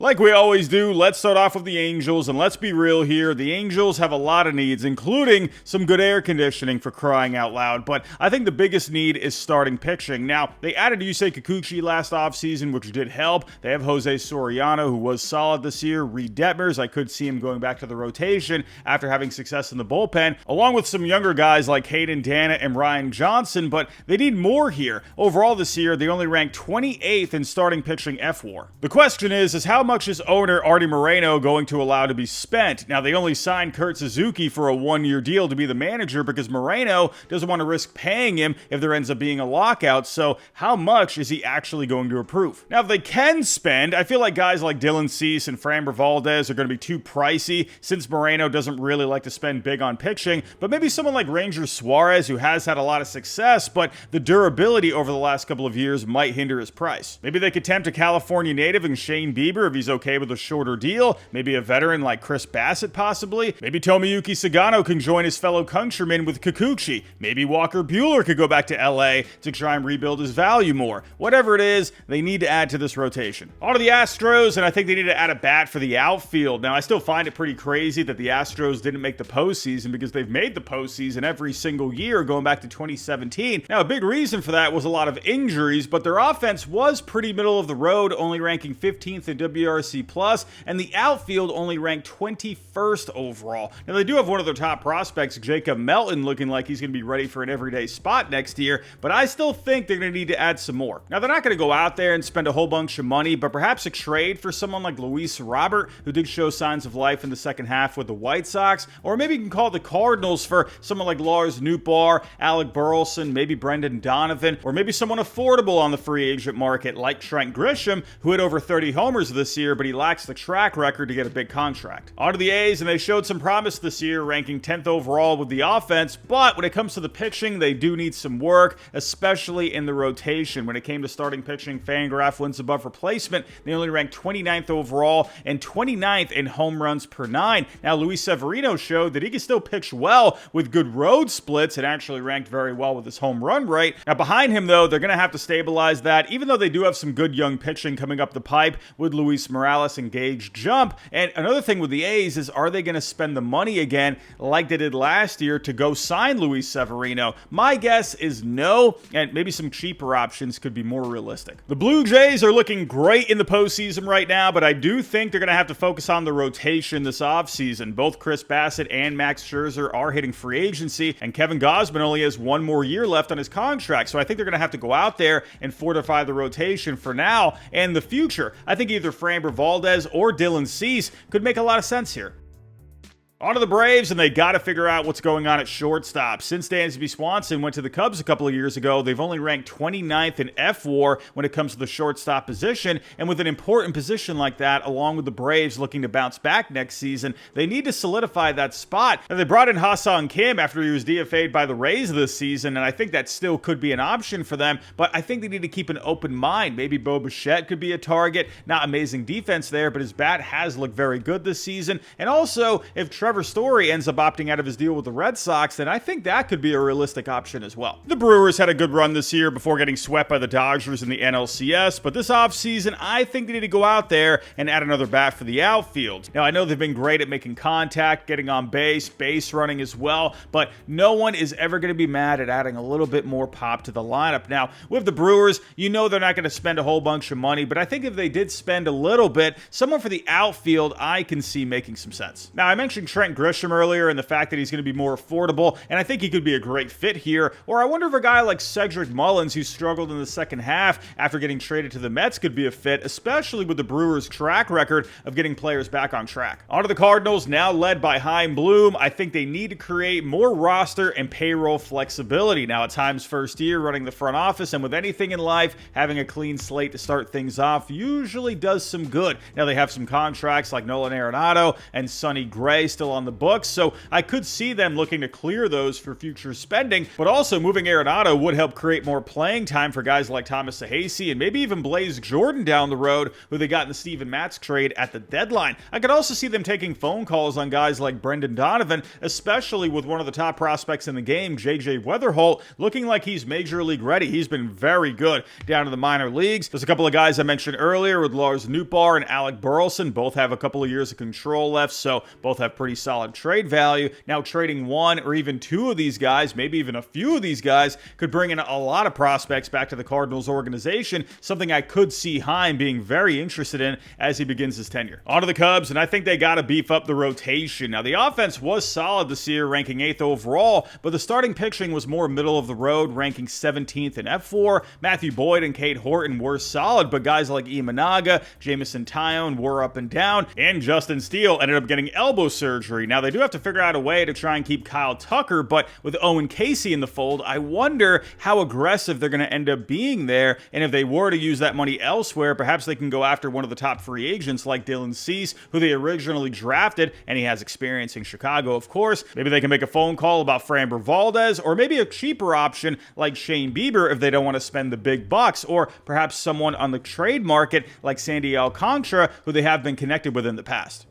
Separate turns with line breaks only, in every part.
Like we always do, let's start off with the Angels, and let's be real here. The Angels have a lot of needs, including some good air conditioning for crying out loud, but I think the biggest need is starting pitching. Now, they added Yusei Kikuchi last offseason, which did help. They have Jose Soriano, who was solid this year. Reed Detmers, I could see him going back to the rotation after having success in the bullpen, along with some younger guys like Hayden Dana and Ryan Johnson, but they need more here. Overall this year, they only ranked 28th in starting pitching F-WAR. The question is how much is owner Artie Moreno going to allow to be spent? Now, they only signed Kurt Suzuki for a one-year deal to be the manager because Moreno doesn't want to risk paying him if there ends up being a lockout, so how much is he actually going to approve? Now, if they can spend, I feel like guys like Dylan Cease and Framber Valdez are going to be too pricey since Moreno doesn't really like to spend big on pitching, but maybe someone like Ranger Suarez, who has had a lot of success, but the durability over the last couple of years might hinder his price. Maybe they could tempt a California native and Shane Bieber if he's okay with a shorter deal. Maybe a veteran like Chris Bassett possibly. Maybe Tomoyuki Sagano can join his fellow countrymen with Kikuchi. Maybe Walker Buehler could go back to LA to try and rebuild his value more. Whatever it is, they need to add to this rotation. On to the Astros, and I think they need to add a bat for the outfield. Now, I still find it pretty crazy that the Astros didn't make the postseason because they've made the postseason every single year going back to 2017. Now, a big reason for that was a lot of injuries, but their offense was pretty middle of the road, only ranking 15th in WRC+, and the outfield only ranked 21st overall. Now, they do have one of their top prospects, Jacob Melton, looking like he's going to be ready for an everyday spot next year, but I still think they're going to need to add some more. Now, they're not going to go out there and spend a whole bunch of money, but perhaps a trade for someone like Luis Robert, who did show signs of life in the second half with the White Sox, or maybe you can call the Cardinals for someone like Lars Nootbaar, Alec Burleson, maybe Brendan Donovan, or maybe someone affordable on the free agent market like Trent Grisham, who had over 30 homers this year, but he lacks the track record to get a big contract. On to the A's, and they showed some promise this year, ranking 10th overall with the offense, but when it comes to the pitching, they do need some work, especially in the rotation. When it came to starting pitching, Fangraph wins above replacement. They only ranked 29th overall and 29th in home runs per 9. Now, Luis Severino showed that he can still pitch well with good road splits and actually ranked very well with his home run rate. Now, behind him, though, they're going to have to stabilize that, even though they do have some good young pitching coming up the pipe with Luis Morales and Gage Jump. And another thing with the A's is, are they going to spend the money again like they did last year to go sign Luis Severino? My guess is no, and maybe some cheaper options could be more realistic. The Blue Jays are looking great in the postseason right now, but I do think they're going to have to focus on the rotation this offseason. Both Chris Bassett and Max Scherzer are hitting free agency, and Kevin Gausman only has one more year left on his contract, so I think they're going to have to go out there and fortify the rotation for now and the future. I think either Framber Valdez or Dylan Cease could make a lot of sense here. On to the Braves, and they got to figure out what's going on at shortstop. Since Dansby Swanson went to the Cubs a couple of years ago, they've only ranked 29th in F-WAR when it comes to the shortstop position, and with an important position like that, along with the Braves looking to bounce back next season, they need to solidify that spot. And they brought in Ha-Seong Kim after he was DFA'd by the Rays this season, and I think that still could be an option for them, but I think they need to keep an open mind. Maybe Bo Bichette could be a target. Not amazing defense there, but his bat has looked very good this season, and also, if Trevor Story ends up opting out of his deal with the Red Sox, then I think that could be a realistic option as well. The Brewers had a good run this year before getting swept by the Dodgers in the NLCS, but this offseason, I think they need to go out there and add another bat for the outfield. Now, I know they've been great at making contact, getting on base running as well, but no one is ever going to be mad at adding a little bit more pop to the lineup. Now, with the Brewers, you know they're not going to spend a whole bunch of money, but I think if they did spend a little bit, someone for the outfield I can see making some sense. Now, I mentioned Trent Grisham earlier and the fact that he's going to be more affordable, and I think he could be a great fit here. Or I wonder if a guy like Cedric Mullins, who struggled in the second half after getting traded to the Mets, could be a fit, especially with the Brewers' track record of getting players back on track. On to the Cardinals, now led by Chaim Bloom. I think they need to create more roster and payroll flexibility. Now, it's Chaim's first year running the front office, and with anything in life, having a clean slate to start things off usually does some good. Now, they have some contracts like Nolan Arenado and Sonny Gray still still on the books, so I could see them looking to clear those for future spending, but also moving Arenado would help create more playing time for guys like Thomas Sahazi and maybe even Blaze Jordan down the road, who they got in the Steven Matz trade at the deadline. I could also see them taking phone calls on guys like Brendan Donovan, especially with one of the top prospects in the game, J.J. Weatherholt, looking like he's major league ready. He's been very good down in the minor leagues. There's a couple of guys I mentioned earlier with Lars Nootbaar and Alec Burleson. Both have a couple of years of control left, so both have pretty solid trade value. Now, trading one or even two of these guys, maybe even a few of these guys, could bring in a lot of prospects back to the Cardinals organization, something I could see Heim being very interested in as he begins his tenure. On to the Cubs, and I think they got to beef up the rotation. Now, the offense was solid this year, ranking 8th overall, but the starting pitching was more middle of the road, ranking 17th in F4. Matthew Boyd and Cade Horton were solid, but guys like Imanaga, Jameson Taillon were up and down, and Justin Steele ended up getting elbow surgery. Now, they do have to figure out a way to try and keep Kyle Tucker, but with Owen Casey in the fold, I wonder how aggressive they're going to end up being there, and if they were to use that money elsewhere, perhaps they can go after one of the top free agents like Dylan Cease, who they originally drafted, and he has experience in Chicago, of course. Maybe they can make a phone call about Framber Valdez, or maybe a cheaper option like Shane Bieber if they don't want to spend the big bucks, or perhaps someone on the trade market like Sandy Alcantara, who they have been connected with in the past.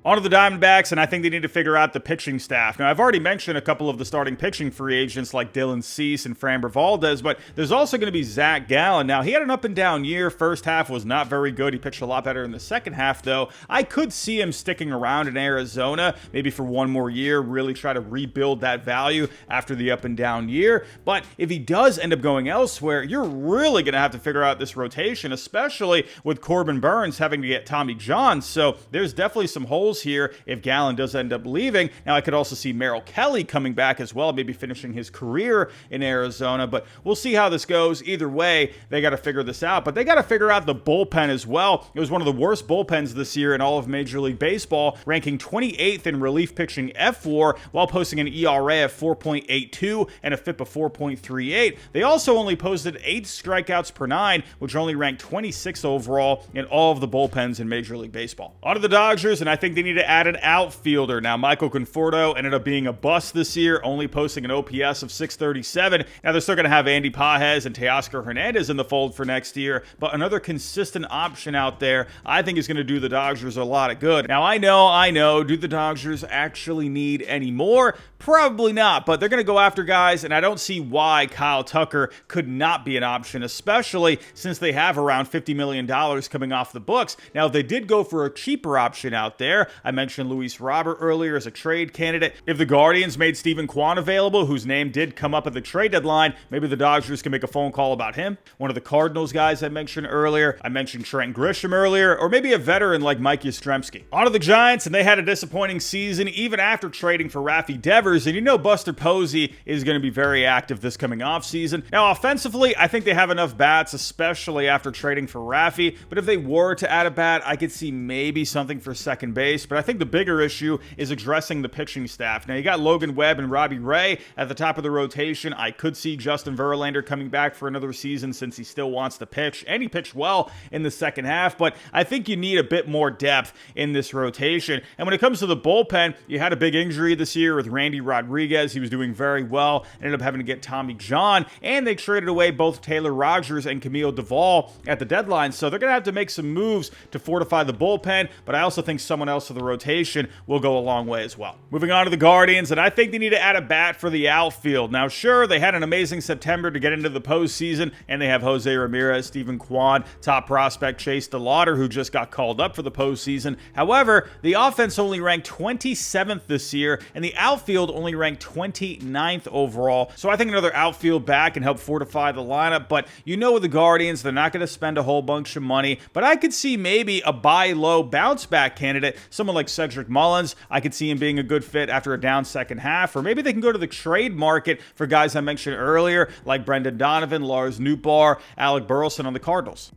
On to the Diamondbacks, and I think they need to figure out the pitching staff. Now, I've already mentioned a couple of the starting pitching free agents like Dylan Cease and Framber Valdez, but there's also going to be Zach Gallen. Now, he had an up and down year. First half was not very good. He pitched a lot better in the second half, though. I could see him sticking around in Arizona, maybe for one more year, really try to rebuild that value after the up and down year. But if he does end up going elsewhere, you're really going to have to figure out this rotation, especially with Corbin Burns having to get Tommy John. So there's definitely some holes here if Gallen does end up leaving. Now, I could also see Merrill Kelly coming back as well, maybe finishing his career in Arizona, but we'll see how this goes. Either way, they got to figure this out, but they got to figure out the bullpen as well. It was one of the worst bullpens this year in all of Major League Baseball, ranking 28th in relief pitching F4 while posting an ERA of 4.82 and a FIP of 4.38. They also only posted 8 strikeouts per 9, which only ranked 26th overall in all of the bullpens in Major League Baseball. On to the Dodgers, and I think they need to add an outfielder. Now, Michael Conforto ended up being a bust this year, only posting an OPS of 637. Now, they're still going to have Andy Pages and Teoscar Hernandez in the fold for next year, but another consistent option out there I think is going to do the Dodgers a lot of good. Now, I know, do the Dodgers actually need any more? Probably not, but they're going to go after guys, and I don't see why Kyle Tucker could not be an option, especially since they have around $50 million coming off the books. Now, if they did go for a cheaper option out there, I mentioned Luis Robert earlier as a trade candidate. If the Guardians made Stephen Kwan available, whose name did come up at the trade deadline, maybe the Dodgers can make a phone call about him. One of the Cardinals guys I mentioned earlier, I mentioned Trent Grisham earlier, or maybe a veteran like Mike Yastrzemski. On to the Giants, and they had a disappointing season even after trading for Rafi Devers, and you know Buster Posey is going to be very active this coming offseason. Now, offensively, I think they have enough bats, especially after trading for Rafi, but if they were to add a bat, I could see maybe something for second base, but I think the bigger issue is addressing the pitching staff. Now, you got Logan Webb and Robbie Ray at the top of the rotation. I could see Justin Verlander coming back for another season since he still wants to pitch, and he pitched well in the second half, but I think you need a bit more depth in this rotation. And when it comes to the bullpen, you had a big injury this year with Randy Rodriguez. He was doing very well, ended up having to get Tommy John, and they traded away both Taylor Rogers and Camille Duvall at the deadline, so they're going to have to make some moves to fortify the bullpen, but I also think someone else to the rotation will go a long way as well. Moving on to the Guardians, and I think they need to add a bat for the outfield. Now, sure, they had an amazing September to get into the postseason, and they have Jose Ramirez, Stephen Kwan, top prospect Chase DeLauder, who just got called up for the postseason. However, the offense only ranked 27th this year, and the outfield only ranked 29th overall, so I think another outfield bat can help fortify the lineup, but you know with the Guardians, they're not going to spend a whole bunch of money, but I could see maybe a buy low bounce back candidate, someone like Cedric Mullins. I could see him being a good fit after a down second half, or maybe they can go to the trade market for guys I mentioned earlier, like Brendan Donovan, Lars Nootbaar, Alec Burleson on the Cardinals.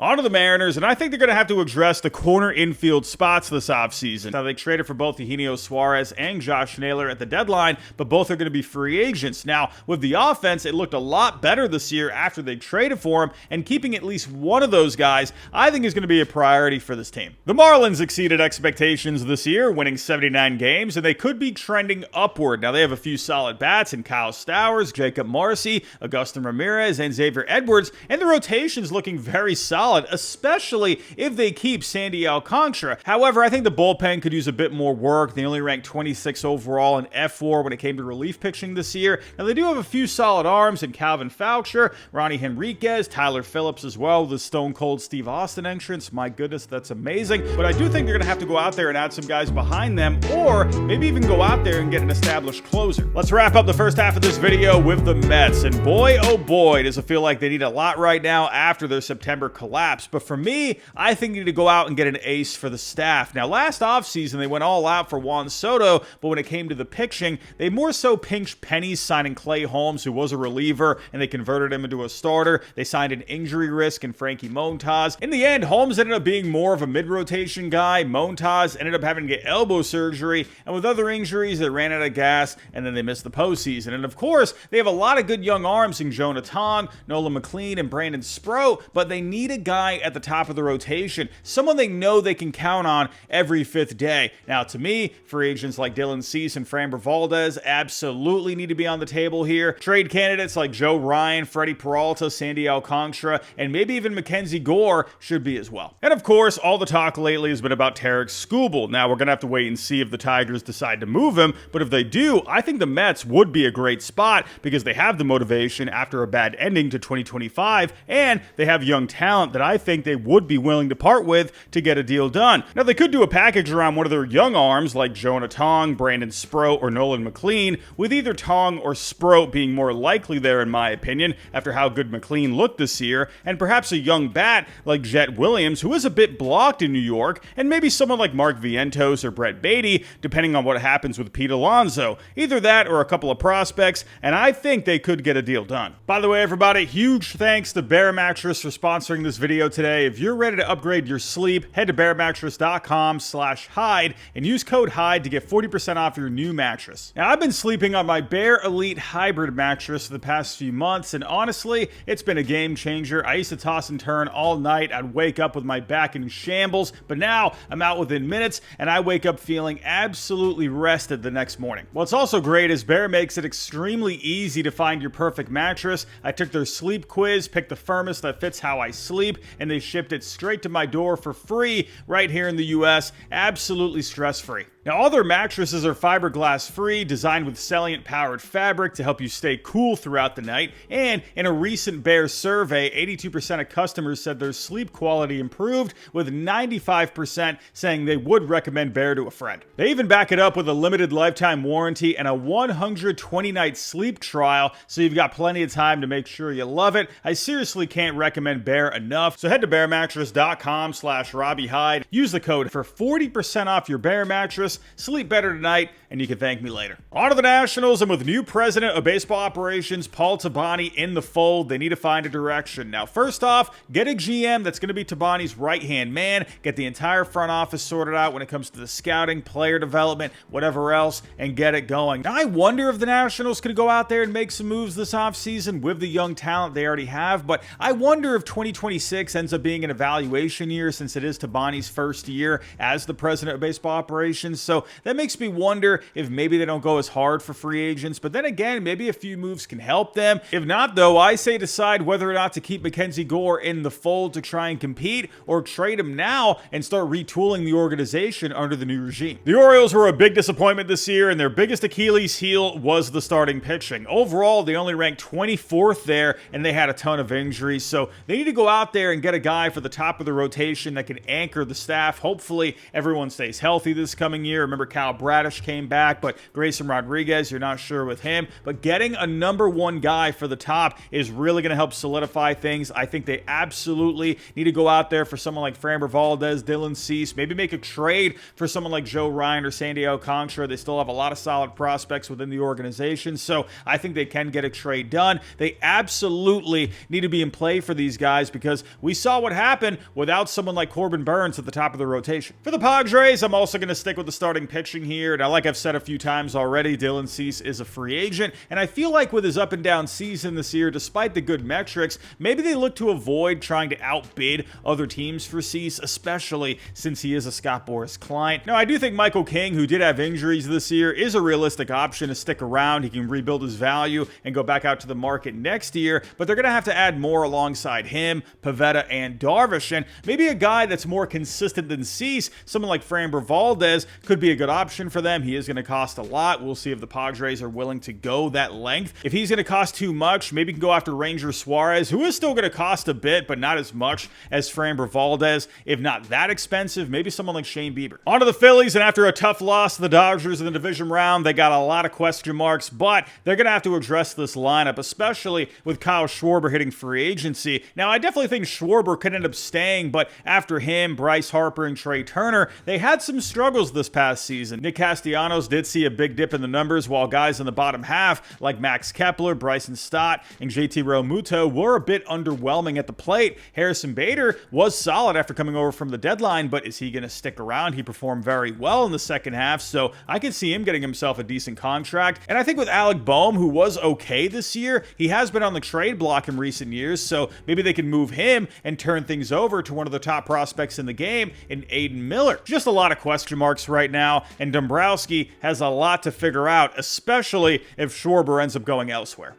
On to the Mariners, and I think they're going to have to address the corner infield spots this offseason. Now, they traded for both Eugenio Suarez and Josh Naylor at the deadline, but both are going to be free agents. Now, with the offense, it looked a lot better this year after they traded for him, and keeping at least one of those guys, I think is going to be a priority for this team. The Marlins exceeded expectations this year, winning 79 games, and they could be trending upward. Now, they have a few solid bats in Kyle Stowers, Jacob Marcy, Agustin Ramirez, and Xavier Edwards, and the rotation's looking very solid, especially if they keep Sandy Alcantara. However, I think the bullpen could use a bit more work. They only ranked 26 overall in F4 when it came to relief pitching this year. Now, they do have a few solid arms in Calvin Foucher, Ronnie Henriquez, Tyler Phillips as well, the Stone Cold Steve Austin entrance. My goodness, that's amazing. But I do think they're going to have to go out there and add some guys behind them, or maybe even go out there and get an established closer. Let's wrap up the first half of this video with the Mets. And boy, oh boy, does it feel like they need a lot right now after their September collapse. But for me, I think you need to go out and get an ace for the staff. Now, last offseason, they went all out for Juan Soto, but when it came to the pitching, they more so pinched pennies signing Clay Holmes, who was a reliever, and they converted him into a starter. They signed an injury risk in Frankie Montas. In the end, Holmes ended up being more of a mid-rotation guy. Montas ended up having to get elbow surgery, and with other injuries, they ran out of gas, and then they missed the postseason. And of course, they have a lot of good young arms in Jonah Tong, Nolan McLean, and Brandon Sproat, but they need a guy at the top of the rotation, someone they know they can count on every fifth day. Now, to me, free agents like Dylan Cease and Framber Valdez absolutely need to be on the table here. Trade candidates like Joe Ryan, Freddie Peralta, Sandy Alcantara, and maybe even Mackenzie Gore should be as well. And of course, all the talk lately has been about Tarek Skubal. Now, we're going to have to wait and see if the Tigers decide to move him, but if they do, I think the Mets would be a great spot because they have the motivation after a bad ending to 2025, and they have young talent that I think they would be willing to part with to get a deal done. Now, they could do a package around one of their young arms like Jonah Tong, Brandon Sproat, or Nolan McLean, with either Tong or Sproat being more likely there, in my opinion, after how good McLean looked this year, and perhaps a young bat like Jet Williams, who is a bit blocked in New York, and maybe someone like Mark Vientos or Brett Beatty, depending on what happens with Pete Alonso. Either that or a couple of prospects, and I think they could get a deal done. By the way, everybody, huge thanks to Bear Mattress for sponsoring this video today. If you're ready to upgrade your sleep, head to bearmattress.com/hide and use code HIDE to get 40% off your new mattress. Now, I've been sleeping on my Bear Elite Hybrid mattress for the past few months, and honestly, it's been a game changer. I used to toss and turn all night. I'd wake up with my back in shambles, but now I'm out within minutes, and I wake up feeling absolutely rested the next morning. What's also great is Bear makes it extremely easy to find your perfect mattress. I took their sleep quiz, picked the firmest that fits how I sleep, and they shipped it straight to my door for free right here in the US, absolutely stress-free. Now, all their mattresses are fiberglass free, designed with Celliant powered fabric to help you stay cool throughout the night. And in a recent Bear survey, 82% of customers said their sleep quality improved, with 95% saying they would recommend Bear to a friend. They even back it up with a limited lifetime warranty and a 120-night sleep trial, so you've got plenty of time to make sure you love it. I seriously can't recommend Bear enough. So head to bearmattress.com/RobbieHyde. Use the code for 40% off your Bear mattress. Sleep better tonight, and you can thank me later. On to the Nationals, and with new president of baseball operations, Paul Tabani, in the fold, they need to find a direction. Now, first off, get a GM that's going to be Tabani's right-hand man, get the entire front office sorted out when it comes to the scouting, player development, whatever else, and get it going. Now, I wonder if the Nationals could go out there and make some moves this offseason with the young talent they already have, but I wonder if 2026 ends up being an evaluation year, since it is Tabani's first year as the president of baseball operations. So that makes me wonder if maybe they don't go as hard for free agents, but then again, maybe a few moves can help them. If not, though, I say decide whether or not to keep Mackenzie Gore in the fold to try and compete, or trade him now and start retooling the organization under the new regime. The Orioles were a big disappointment this year, and their biggest Achilles heel was the starting pitching. Overall, they only ranked 24th there, and they had a ton of injuries, so they need to go out there and get a guy for the top of the rotation that can anchor the staff. Hopefully, everyone stays healthy this coming year. Remember, Kyle Bradish came back, but Grayson Rodriguez, you're not sure with him. But getting a number one guy for the top is really going to help solidify things. I think they absolutely need to go out there for someone like Framber Valdez, Dylan Cease, maybe make a trade for someone like Joe Ryan or Sandy Alcantara. They still have a lot of solid prospects within the organization, so I think they can get a trade done. They absolutely need to be in play for these guys because we saw what happened without someone like Corbin Burnes at the top of the rotation. For the Padres, I'm also going to stick with the starting pitching here. Now, like I've said a few times already, Dylan Cease is a free agent, and I feel like with his up and down season this year, despite the good metrics, maybe they look to avoid trying to outbid other teams for Cease, especially since he is a Scott Boras client. Now, I do think Michael King, who did have injuries this year, is a realistic option to stick around. He can rebuild his value and go back out to the market next year, but they're going to have to add more alongside him, Pivetta, and Darvish, and maybe a guy that's more consistent than Cease, someone like Framber Valdez, could be a good option for them. He is going to cost a lot. We'll see if the Padres are willing to go that length. If he's going to cost too much, maybe you can go after Ranger Suarez, who is still going to cost a bit, but not as much as Framber Valdez. If not that expensive, maybe someone like Shane Bieber. On to the Phillies, and after a tough loss to the Dodgers in the division round, they got a lot of question marks, but they're going to have to address this lineup, especially with Kyle Schwarber hitting free agency. Now, I definitely think Schwarber could end up staying, but after him, Bryce Harper and Trey Turner, they had some struggles this past season. Nick Castellanos did see a big dip in the numbers, while guys in the bottom half, like Max Kepler, Bryson Stott, and JT Realmuto, were a bit underwhelming at the plate. Harrison Bader was solid after coming over from the deadline, but is he going to stick around? He performed very well in the second half, so I could see him getting himself a decent contract. And I think with Alec Boehm, who was okay this year, he has been on the trade block in recent years, so maybe they can move him and turn things over to one of the top prospects in the game in Aiden Miller. Just a lot of question marks right now, and Dombrowski has a lot to figure out, especially if Schwarber ends up going elsewhere.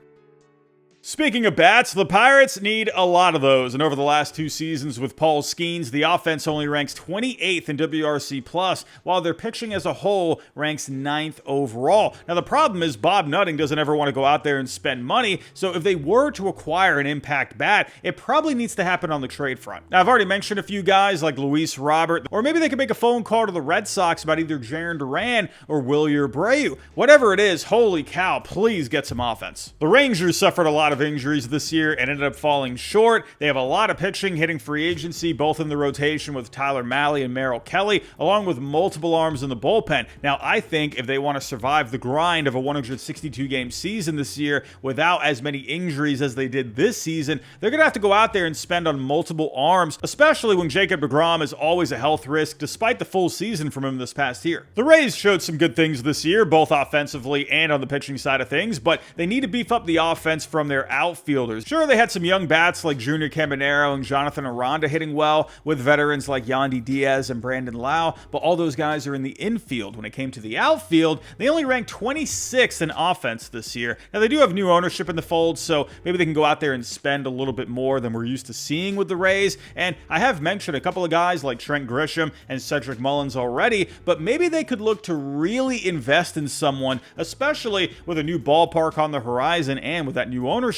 Speaking of bats, the Pirates need a lot of those, and over the last 2 seasons with Paul Skeens, the offense only ranks 28th in WRC+, while their pitching as a whole ranks 9th overall. Now, the problem is Bob Nutting doesn't ever want to go out there and spend money, so if they were to acquire an impact bat, it probably needs to happen on the trade front. Now, I've already mentioned a few guys like Luis Robert, or maybe they could make a phone call to the Red Sox about either Jarren Duran or Wilyer Abreu. Whatever it is, holy cow, please get some offense. The Rangers suffered a lot of injuries this year and ended up falling short. They have a lot of pitching hitting free agency, both in the rotation with Tyler Mahle and Merrill Kelly, along with multiple arms in the bullpen. Now, I think if they want to survive the grind of a 162-game season this year without as many injuries as they did this season, they're going to have to go out there and spend on multiple arms, especially when Jacob deGrom is always a health risk, despite the full season from him this past year. The Rays showed some good things this year, both offensively and on the pitching side of things, but they need to beef up the offense from their outfielders. Sure, they had some young bats like Junior Caminero and Jonathan Aranda hitting well, with veterans like Yandy Diaz and Brandon Lau, but all those guys are in the infield. When it came to the outfield, they only ranked 26th in offense this year. Now, they do have new ownership in the fold, so maybe they can go out there and spend a little bit more than we're used to seeing with the Rays, and I have mentioned a couple of guys like Trent Grisham and Cedric Mullins already, but maybe they could look to really invest in someone, especially with a new ballpark on the horizon and with that new ownership.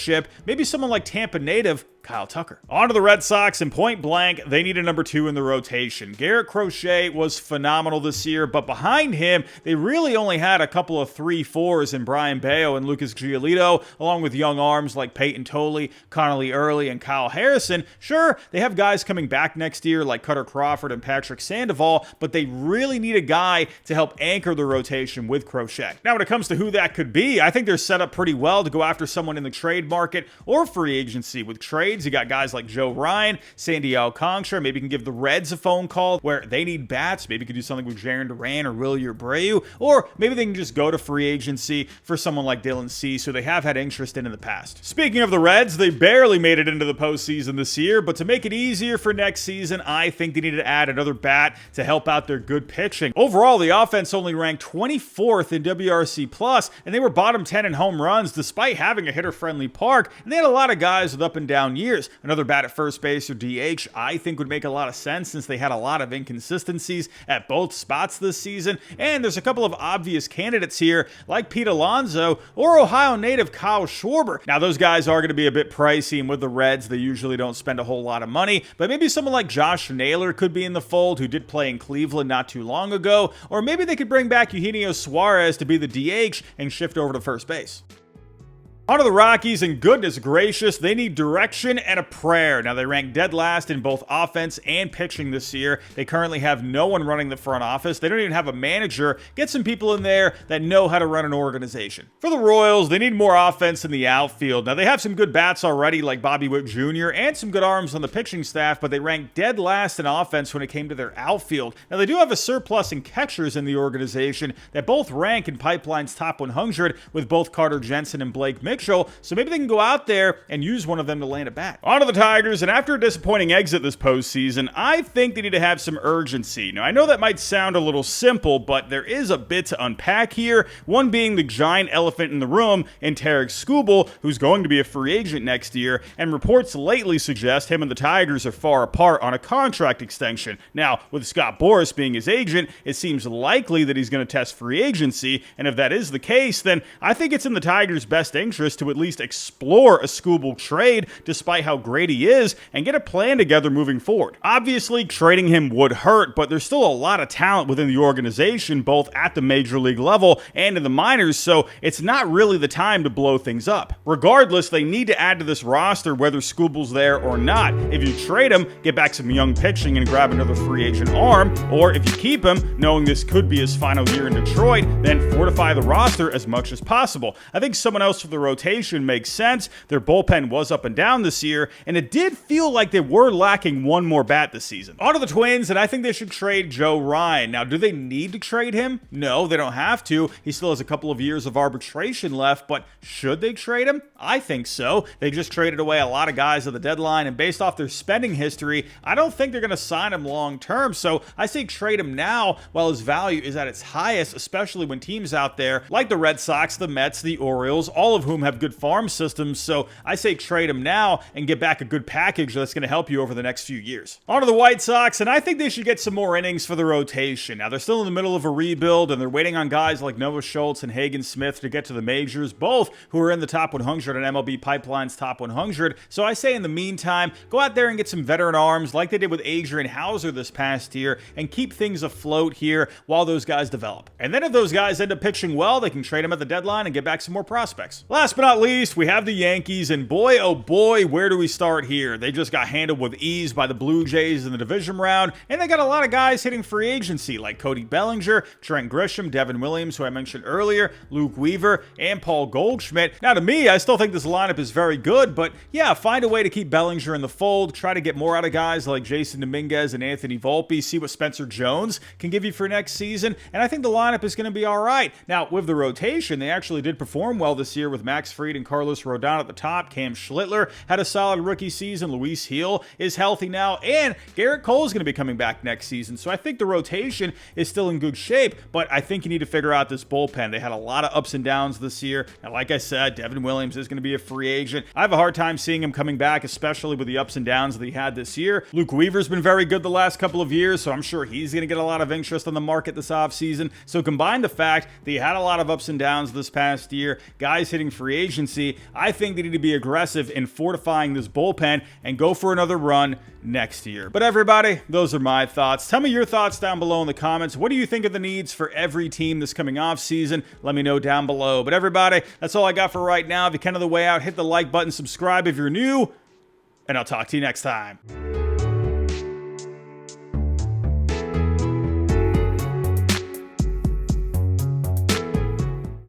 Maybe someone like Tampa native Kyle Tucker. On to the Red Sox, and point blank, they need a number 2 in the rotation. Garrett Crochet was phenomenal this year, but behind him, they really only had a couple of 3-4s in Brian Bayo and Lucas Giolito, along with young arms like Peyton Tolley, Connolly Early, and Kyle Harrison. Sure, they have guys coming back next year like Cutter Crawford and Patrick Sandoval, but they really need a guy to help anchor the rotation with Crochet. Now, when it comes to who that could be, I think they're set up pretty well to go after someone in the trade market or free agency. With trades, you got guys like Joe Ryan, Sandy Alcantara. Maybe you can give the Reds a phone call where they need bats. Maybe you could do something with Jarren Duran or Wilyer Abreu, or maybe they can just go to free agency for someone like Dylan Cease, who they have had interest in the past. Speaking of the Reds, they barely made it into the postseason this year, but to make it easier for next season, I think they need to add another bat to help out their good pitching. Overall, the offense only ranked 24th in WRC+, and they were bottom 10 in home runs despite having a hitter-friendly park, and they had a lot of guys with up and down years. Another bat at first base or DH, I think would make a lot of sense since they had a lot of inconsistencies at both spots this season, and there's a couple of obvious candidates here like Pete Alonso or Ohio native Kyle Schwarber. Now, those guys are going to be a bit pricey, and with the Reds, they usually don't spend a whole lot of money, but maybe someone like Josh Naylor could be in the fold, who did play in Cleveland not too long ago, or maybe they could bring back Eugenio Suarez to be the DH and shift over to first base. On to the Rockies, and goodness gracious, they need direction and a prayer. Now, they rank dead last in both offense and pitching this year. They currently have no one running the front office. They don't even have a manager. Get some people in there that know how to run an organization. For the Royals, they need more offense in the outfield. Now, they have some good bats already, like Bobby Witt Jr., and some good arms on the pitching staff, but they rank dead last in offense when it came to their outfield. Now, they do have a surplus in catchers in the organization that both rank in Pipeline's top 100, with both Carter Jensen and Blake Mitchell, so maybe they can go out there and use one of them to land a bat. On to the Tigers, and after a disappointing exit this postseason, I think they need to have some urgency. Now, I know that might sound a little simple, but there is a bit to unpack here, one being the giant elephant in the room in Tarek Skubal, who's going to be a free agent next year, and reports lately suggest him and the Tigers are far apart on a contract extension. Now, with Scott Boras being his agent, it seems likely that he's going to test free agency, and if that is the case, then I think it's in the Tigers' best interest to at least explore a Skubal trade, despite how great he is, and get a plan together moving forward. Obviously, trading him would hurt, but there's still a lot of talent within the organization, both at the major league level and in the minors, so it's not really the time to blow things up. Regardless, they need to add to this roster whether Skubal's there or not. If you trade him, get back some young pitching and grab another free agent arm, or if you keep him, knowing this could be his final year in Detroit, then fortify the roster as much as possible. I think someone else for the rotation makes sense. Their bullpen was up and down this year, and it did feel like they were lacking one more bat this season. On to the Twins, and I think they should trade Joe Ryan. Now, do they need to trade him? No, they don't have to. He still has a couple of years of arbitration left, but should they trade him? I think so. They just traded away a lot of guys at the deadline, and based off their spending history, I don't think they're going to sign him long term, so I say trade him now while his value is at its highest, especially when teams out there like the Red Sox, the Mets, the Orioles, all of whom have good farm systems, so I say trade him now and get back a good package that's going to help you over the next few years. On to the White Sox, and I think they should get some more innings for the rotation. Now, they're still in the middle of a rebuild, and they're waiting on guys like Noah Schultz and Hagen Smith to get to the majors, both who are in the top 100 on MLB Pipeline's top 100, so I say in the meantime, go out there and get some veteran arms like they did with Adrian Hauser this past year, and keep things afloat here while those guys develop. And then if those guys end up pitching well, they can trade them at the deadline and get back some more prospects. Last but not least, we have the Yankees, and boy, oh boy, where do we start here? They just got handled with ease by the Blue Jays in the division round, and they got a lot of guys hitting free agency, like Cody Bellinger, Trent Grisham, Devin Williams, who I mentioned earlier, Luke Weaver, and Paul Goldschmidt. Now, to me, I still think this lineup is very good, but yeah, find a way to keep Bellinger in the fold, try to get more out of guys like Jason Dominguez and Anthony Volpe, see what Spencer Jones can give you for next season, and I think the lineup is going to be all right. Now, with the rotation, they actually did perform well this year with Max Fried and Carlos Rodon at the top. Cam Schlittler had a solid rookie season. Luis Gil is healthy now, and Garrett Cole is going to be coming back next season, so I think the rotation is still in good shape, but I think you need to figure out this bullpen. They had a lot of ups and downs this year. Now, like I said, Devin Williams is going to be a free agent. I have a hard time seeing him coming back, especially with the ups and downs that he had this year. Luke Weaver's been very good the last couple of years, so I'm sure he's going to get a lot of interest on the market this offseason. So combine the fact that he had a lot of ups and downs this past year, guys hitting free agency, I think they need to be aggressive in fortifying this bullpen and go for another run next year. But everybody, those are my thoughts. Tell me your thoughts down below in the comments. What do you think of the needs for every team this coming off season? Let me know down below. But everybody, that's all I got for right now. If you can on the way out, hit the like button, subscribe if you're new, and I'll talk to you next time.